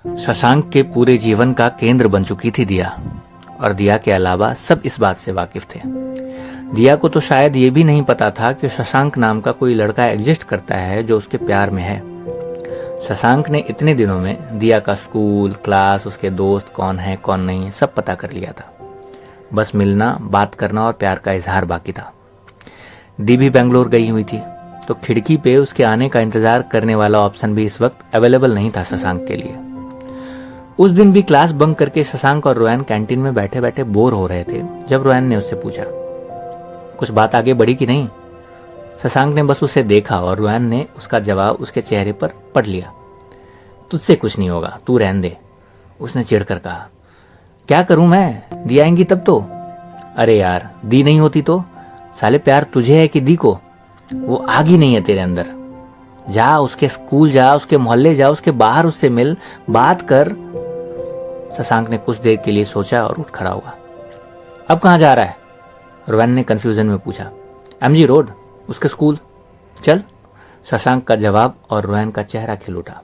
शशांक के पूरे जीवन का केंद्र बन चुकी थी दिया, और दिया के अलावा सब इस बात से वाकिफ थे। दिया को तो शायद ये भी नहीं पता था कि शशांक नाम का कोई लड़का एग्जिस्ट करता है जो उसके प्यार में है। शशांक ने इतने दिनों में दिया का स्कूल, क्लास, उसके दोस्त कौन है कौन नहीं सब पता कर लिया था। बस मिलना, बात करना और प्यार का इजहार बाकी था। दी भी बेंगलोर गई हुई थी, तो खिड़की पे उसके आने का इंतजार करने वाला ऑप्शन भी इस वक्त अवेलेबल नहीं था शशांक के लिए। उस दिन भी क्लास बंक करके शशांक और रोहन कैंटीन में बैठे बैठे बोर हो रहे थे जब रोहन ने उससे पूछा, कुछ बात आगे बढ़ी कि नहीं? शशांक ने बस उसे देखा और रोहन ने उसका जवाब उसके चेहरे पर पढ़ लिया। तुझसे कुछ नहीं होगा, तू रहने दे, उसने चिढ़कर कहा। क्या करूं मैं, दी आएंगी तब तो। अरे यार, दी नहीं होती तो? साले प्यार तुझे है कि दी को? वो आग ही नहीं है तेरे अंदर। जा, उसके स्कूल जा, उसके मोहल्ले जा, उसके बाहर उससे मिल, बात कर। शशांक ने कुछ देर के लिए सोचा और उठ खड़ा हुआ। अब कहां जा रहा है? रोहन ने कंफ्यूजन में पूछा। एमजी रोड, उसके स्कूल। चल, शशांक का जवाब और रोहन का चेहरा खिल उठा।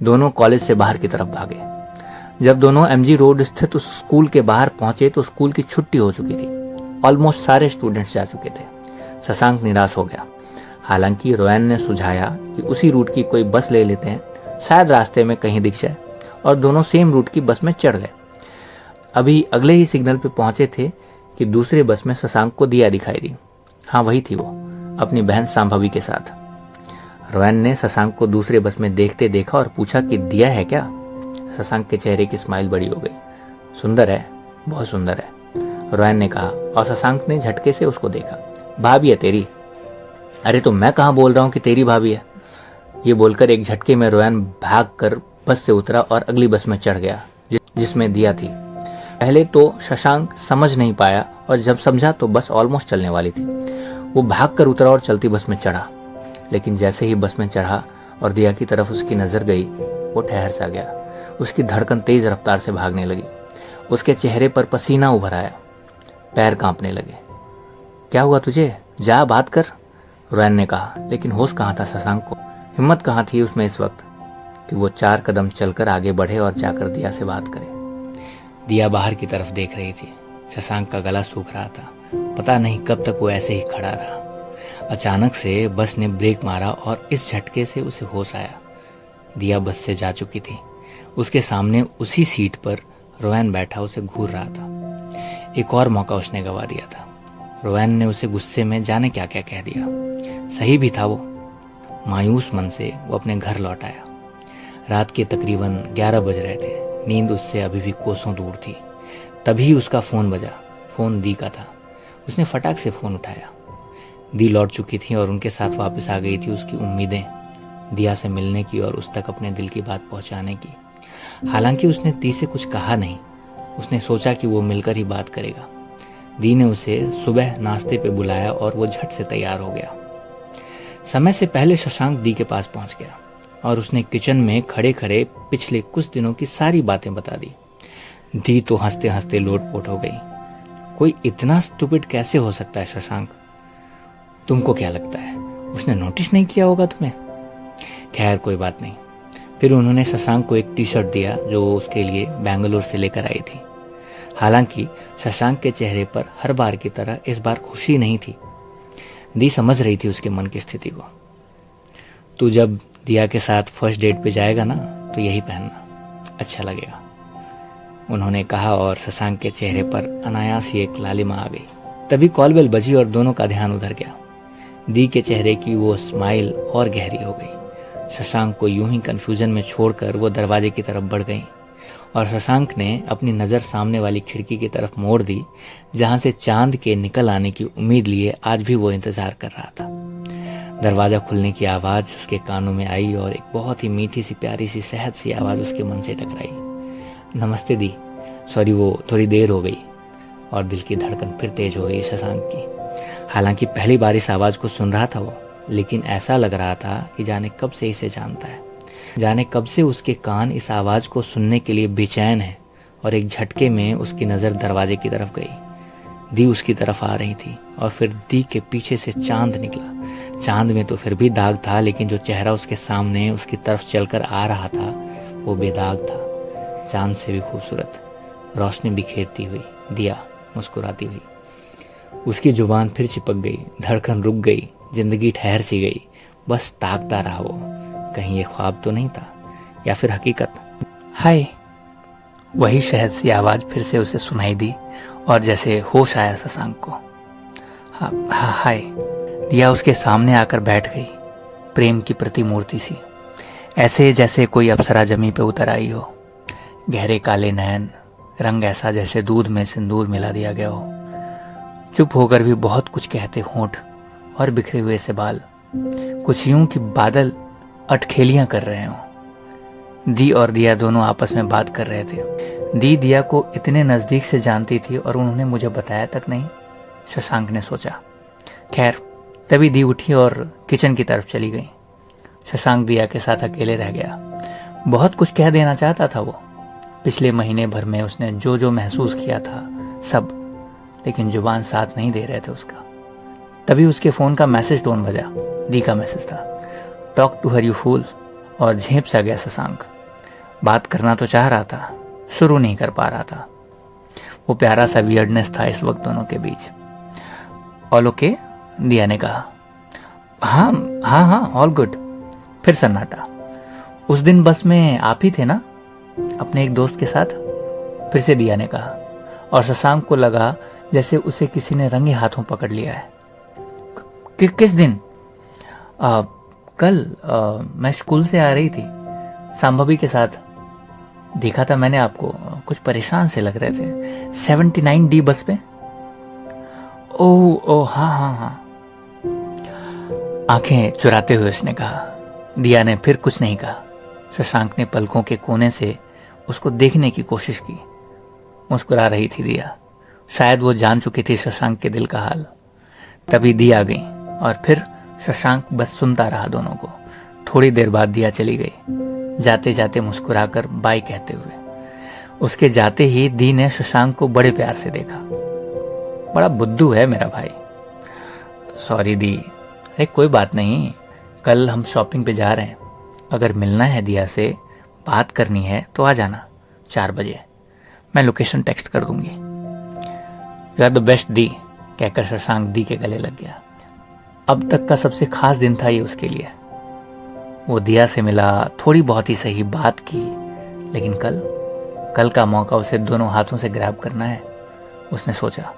दोनों कॉलेज से बाहर की तरफ भागे। जब दोनों एमजी रोड स्थित उस स्कूल के बाहर पहुंचे तो स्कूल की छुट्टी हो चुकी थी। ऑलमोस्ट सारे स्टूडेंट्स जा चुके थे। शशांक निराश हो गया। हालांकि रोहन ने सुझाया कि उसी रूट की कोई बस ले लेते हैं, शायद रास्ते में कहीं दिख जाए, और दोनों सेम रूट की बस में चढ़ गए। अभी अगले ही सिग्नल पे पहुंचे थे कि दूसरे बस में शशांक को दिया दिखाई दी। हाँ, वही थी वो, अपनी बहन सांभवी के साथ। रोहन ने शशांक को दूसरे बस में देखते देखा और पूछा कि दिया है क्या? शशांक के चेहरे की स्माइल बड़ी हो गई। सुंदर है, बहुत सुंदर है, रोहन ने कहा, और शशांक ने झटके से उसको देखा। भाभी है तेरी? अरे तो मैं कहां बोल रहा हूं कि तेरी भाभी है। ये बोलकर एक झटके में रोहन भागकर बस से उतरा और अगली बस में चढ़ गया जिसमें दिया थी। पहले तो शशांक समझ नहीं पाया, और जब समझा तो बस ऑलमोस्ट चलने वाली थी। वो भागकर उतरा और चलती बस में चढ़ा, लेकिन जैसे ही बस में चढ़ा और दिया की तरफ उसकी नजर गई, वो ठहर सा गया। उसकी धड़कन तेज रफ्तार से भागने लगी। उसके चेहरे पर पसीना उभर आया, पैर कांपने लगे। क्या हुआ तुझे? जा, बात कर, रोहन ने कहा। लेकिन होश कहाँ था शशांक को? हिम्मत कहाँ थी उसमें इस वक्त कि वो 4 कदम चलकर आगे बढ़े और जाकर दिया से बात करे। दिया बाहर की तरफ देख रही थी। शशांक का गला सूख रहा था। पता नहीं कब तक वो ऐसे ही खड़ा रहा। अचानक से बस ने ब्रेक मारा और इस झटके से उसे होश आया। दिया बस से जा चुकी थी। उसके सामने उसी सीट पर रोहन बैठा उसे घूर रहा था। एक और मौका उसने गवा दिया था। रोहन ने उसे गुस्से में जाने क्या क्या कह दिया। सही भी था वो। मायूस मन से वो अपने घर लौट आया। रात के तकरीबन 11 बज रहे थे। नींद उससे अभी भी कोसों दूर थी। तभी उसका फोन बजा। फोन दी का था। उसने फटाक से फोन उठाया। दी लौट चुकी थी और उनके साथ वापस आ गई थी उसकी उम्मीदें, दिया से मिलने की और उस तक अपने दिल की बात पहुंचाने की। हालांकि उसने दी से कुछ कहा नहीं। उसने सोचा कि वो मिलकर ही बात करेगा। दी ने उसे सुबह नाश्ते पे बुलाया और वो झट से तैयार हो गया। समय से पहले शशांक दी के पास पहुंच गया और उसने किचन में खड़े खड़े पिछले कुछ दिनों की सारी बातें बता दी। दी तो हंसते हंसते लोटपोट हो गई। कोई इतना स्टूपिड कैसे हो सकता है शशांक? तुमको क्या लगता है उसने नोटिस नहीं किया होगा तुम्हें? खैर कोई बात नहीं। फिर उन्होंने शशांक को एक टी शर्ट दिया जो उसके लिए बेंगलोर से लेकर आई थी। हालांकि शशांक के चेहरे पर हर बार की तरह इस बार खुशी नहीं थी। दी समझ रही थी उसके मन की स्थिति को। तू जब दिया के साथ फर्स्ट डेट पे जाएगा ना, तो यही पहनना, अच्छा लगेगा, उन्होंने कहा और शशांक के चेहरे पर अनायास ही एक लालिमा आ गई। तभी कॉल बेल बजी और दोनों का ध्यान उधर गया। दी के चेहरे की वो स्माइल और गहरी हो गई। शशांक को यूं ही कंफ्यूजन में छोड़कर वो दरवाजे की तरफ बढ़ गई और शशांक ने अपनी नजर सामने वाली खिड़की की तरफ मोड़ दी, जहां से चांद के निकल आने की उम्मीद लिए आज भी वो इंतजार कर रहा था। दरवाजा खुलने की आवाज उसके कानों में आई और एक बहुत ही मीठी सी प्यारी सी सहज सी आवाज उसके मन से टकराई। नमस्ते दी, सॉरी वो थोड़ी देर हो गई। और दिल की धड़कन फिर तेज हो गई शशांक की। हालांकि पहली बार इस आवाज को सुन रहा था वो, लेकिन ऐसा लग रहा था कि जाने कब से इसे जानता है, जाने कब से उसके कान इस आवाज को सुनने के लिए बेचैन है। और एक झटके में उसकी नजर दरवाजे की तरफ गई। दी उसकी तरफ आ रही थी और फिर दी के पीछे से चांद निकला। चांद में तो फिर भी दाग था, लेकिन जो चेहरा उसके सामने उसकी तरफ चलकर आ रहा था वो बेदाग था। चांद से भी खूबसूरत, रोशनी बिखेरती हुई, दिया मुस्कुराती हुई। उसकी जुबान फिर चिपक गई, धड़कन रुक गई, जिंदगी ठहर सी गई। बस ताकता रहा वो, कहीं ये ख्वाब तो नहीं था या फिर हकीकत। हाय, वही शहद सी आवाज फिर से उसे सुनाई दी और जैसे होश आया शशांक को। हाय। दिया उसके सामने आकर बैठ गई, प्रेम की प्रतिमूर्ति सी, ऐसे जैसे कोई अप्सरा जमी पे उतर आई हो। गहरे काले नयन, रंग ऐसा जैसे दूध में सिंदूर मिला दिया गया हो। चुप होकर भी बहुत कुछ कहते होंठ और बिखरे हुए से बाल, कुछ यूं कि बादल अटखेलियां कर रहे हों। दी और दिया दोनों आपस में बात कर रहे थे। दी दिया को इतने नजदीक से जानती थी और उन्होंने मुझे बताया तक नहीं, शशांक ने सोचा। खैर, तभी दी उठी और किचन की तरफ चली गई। शशांक दिया के साथ अकेले रह गया। बहुत कुछ कह देना चाहता था वो, पिछले महीने भर में उसने जो जो महसूस किया था सब, लेकिन जुबान साथ नहीं दे रहे थे उसका। तभी उसके फोन का मैसेज टोन बजा। दी का मैसेज था, talk to her you fool. और झेप सा गया शशांक। बात करना तो चाह रहा था, शुरू नहीं कर पा रहा था। वो प्यारा सा वियर्डनेस था इस वक्त दोनों के बीच। All okay? दिया ने कहा। हाँ ऑल गुड। फिर सन्नाटा। उस दिन बस में आप ही थे ना, अपने एक दोस्त के साथ? फिर से दिया ने कहा और शशांक को लगा जैसे उसे किसी ने रंगे हाथों पकड़ लिया है। किस दिन? कल मैं स्कूल से आ रही थी, संभवी के साथ। देखा था मैंने आपको, कुछ परेशान से लग रहे थे। 79D बस पे? ओह हाँ। आंखें चुराते हुए उसने कहा। दिया ने फिर कुछ नहीं कहा। शशांक ने पलकों के कोने से उसको देखने की कोशिश की। मुस्कुरा रही थी दिया, शायद वो जान चुकी थी शशांक के दिल का हाल। तभी दिया आ गई और फिर शशांक बस सुनता रहा दोनों को। थोड़ी देर बाद दिया चली गई, जाते जाते मुस्कुराकर बाय कहते हुए। उसके जाते ही दी ने शशांक को बड़े प्यार से देखा। बड़ा बुद्धू है मेरा भाई। सॉरी दी। अरे कोई बात नहीं, कल हम शॉपिंग पे जा रहे हैं। अगर मिलना है दिया से, बात करनी है तो आ जाना 4 बजे। मैं लोकेशन टेक्स्ट कर दूंगी। यू आर द बेस्ट दी, कहकर शशांक दी के गले लग गया। अब तक का सबसे खास दिन था ये उसके लिए। वो दिया से मिला, थोड़ी बहुत ही सही बात की, लेकिन कल का मौका उसे दोनों हाथों से ग्रैब करना है। उसने सोचा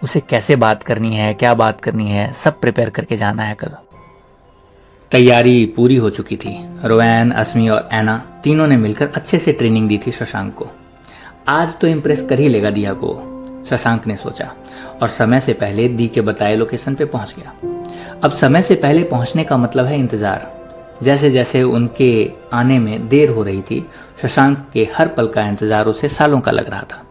उसे कैसे बात करनी है, क्या बात करनी है, सब प्रिपेयर करके जाना है कल। तैयारी पूरी हो चुकी थी। रोएन, अस्मी और एना तीनों ने मिलकर अच्छे से ट्रेनिंग दी थी शशांक को। आज तो इम्प्रेस कर ही लेगा दिया को, शशांक ने सोचा, और समय से पहले दी के बताए लोकेशन पे पहुंच गया। अब समय से पहले पहुंचने का मतलब है इंतजार। जैसे जैसे उनके आने में देर हो रही थी, शशांक के हर पल का इंतजार उसे सालों का लग रहा था।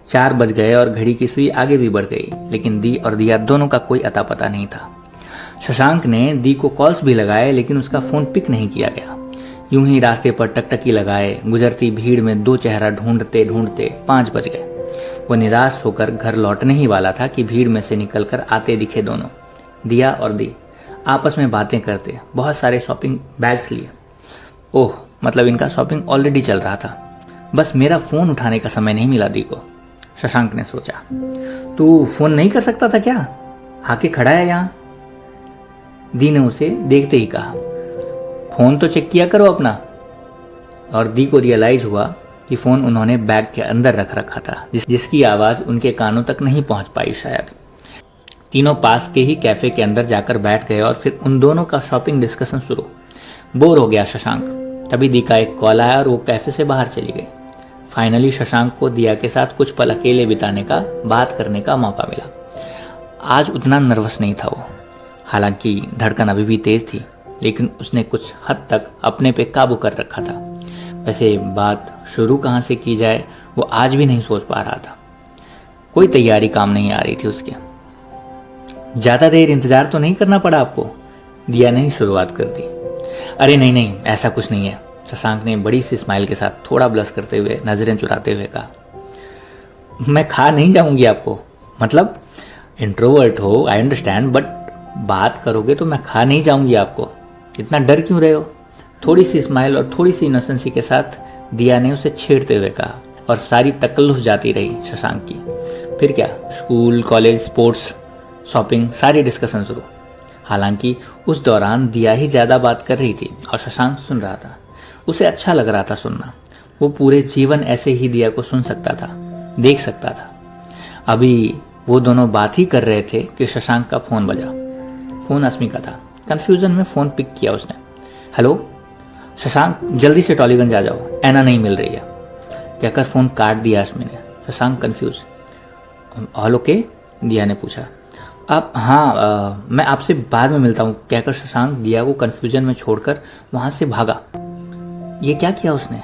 4 बज गए और घड़ी की सुई आगे भी बढ़ गई, लेकिन दी और दिया दोनों का कोई अता पता नहीं था। शशांक ने दी को कॉल्स भी लगाए, लेकिन उसका फोन पिक नहीं किया गया। यूं ही रास्ते पर टकटकी लगाए गुजरती भीड़ में 2 चेहरा ढूंढते ढूंढते 5 बज गए। वो निराश होकर घर लौटने ही वाला था कि भीड़ में से निकलकर आते दिखे दोनों, दिया और दी, आपस में बातें करते, बहुत सारे शॉपिंग बैग्स लिए। ओह, मतलब इनका शॉपिंग ऑलरेडी चल रहा था। बस मेरा फोन उठाने का समय नहीं मिला दी को, शशांक ने सोचा। तू फोन नहीं कर सकता था क्या? आके खड़ा है यहाँ। दी ने उसे देखते ही कहा, फोन तो चेक किया करो अपना। और दी को रियलाइज हुआ कि फोन उन्होंने बैग के अंदर रख रखा था, जिसकी आवाज उनके कानों तक नहीं पहुंच पाई शायद। तीनों पास के ही कैफे के अंदर जाकर बैठ गए और फिर उन दोनों का शॉपिंग डिस्कशन शुरू। बोर हो गया शशांक। तभी दी का एक कॉल आया और वो कैफे से बाहर चली गई। फाइनली शशांक को दिया के साथ कुछ पल अकेले बिताने का, बात करने का मौका मिला। आज उतना नर्वस नहीं था वो, हालांकि धड़कन अभी भी तेज थी, लेकिन उसने कुछ हद तक अपने पे काबू कर रखा था। वैसे बात शुरू कहाँ से की जाए वो आज भी नहीं सोच पा रहा था। कोई तैयारी काम नहीं आ रही थी उसके। ज्यादा देर इंतजार तो नहीं करना पड़ा आपको? दिया ने ही शुरुआत कर दी। अरे नहीं, ऐसा कुछ नहीं है, शशांक ने बड़ी सी स्माइल के साथ थोड़ा ब्लश करते हुए नजरें चुराते हुए कहा। मैं खा नहीं जाऊंगी आपको, मतलब इंट्रोवर्ट हो, आई अंडरस्टैंड, बट बात करोगे तो मैं खा नहीं जाऊंगी आपको। इतना डर क्यों रहे हो? थोड़ी सी स्माइल और थोड़ी सी इनोसेंसी के साथ दिया ने उसे छेड़ते हुए कहा और सारी तकल्लुफ जाती रही शशांक की। फिर क्या, स्कूल, कॉलेज, स्पोर्ट्स, शॉपिंग, सारी डिस्कशन शुरू। हालांकि उस दौरान दिया ही ज्यादा बात कर रही थी और शशांक सुन रहा था। उसे अच्छा लग रहा था सुनना। वो पूरे जीवन ऐसे ही दिया को सुन सकता था, देख सकता था। अभी वो दोनों बात ही कर रहे थे कि शशांक का फोन बजा। फोन अस्मिका था। कंफ्यूजन में फोन पिक किया उसने। हेलो शशांक, जल्दी से टॉलीगंज आ जाओ, ऐना नहीं मिल रही है, कहकर फोन काट दिया अस्मि ने। शशांक कंफ्यूज। ऑल ओके, दिया ने पूछा। आप, हाँ, मैं आपसे बाद में मिलता हूँ, कहकर शशांक दिया को कंफ्यूजन में छोड़कर वहां से भागा। ये क्या किया उसने,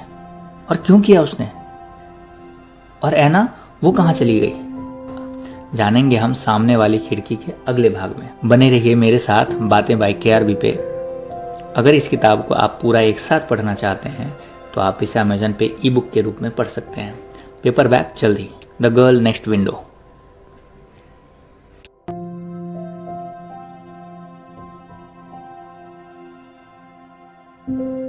और क्यों किया उसने? और ऐना, वो कहाँ चली गई? जानेंगे हम सामने वाली खिड़की के अगले भाग में। बने रहिए मेरे साथ बातें बाय KRB पे। अगर इस किताब को आप पूरा एक साथ पढ़ना चाहते हैं तो आप इसे अमेजन पे ई-बुक के रूप में पढ़ सकते हैं। पेपरबैक जल्द ही। The girl next window.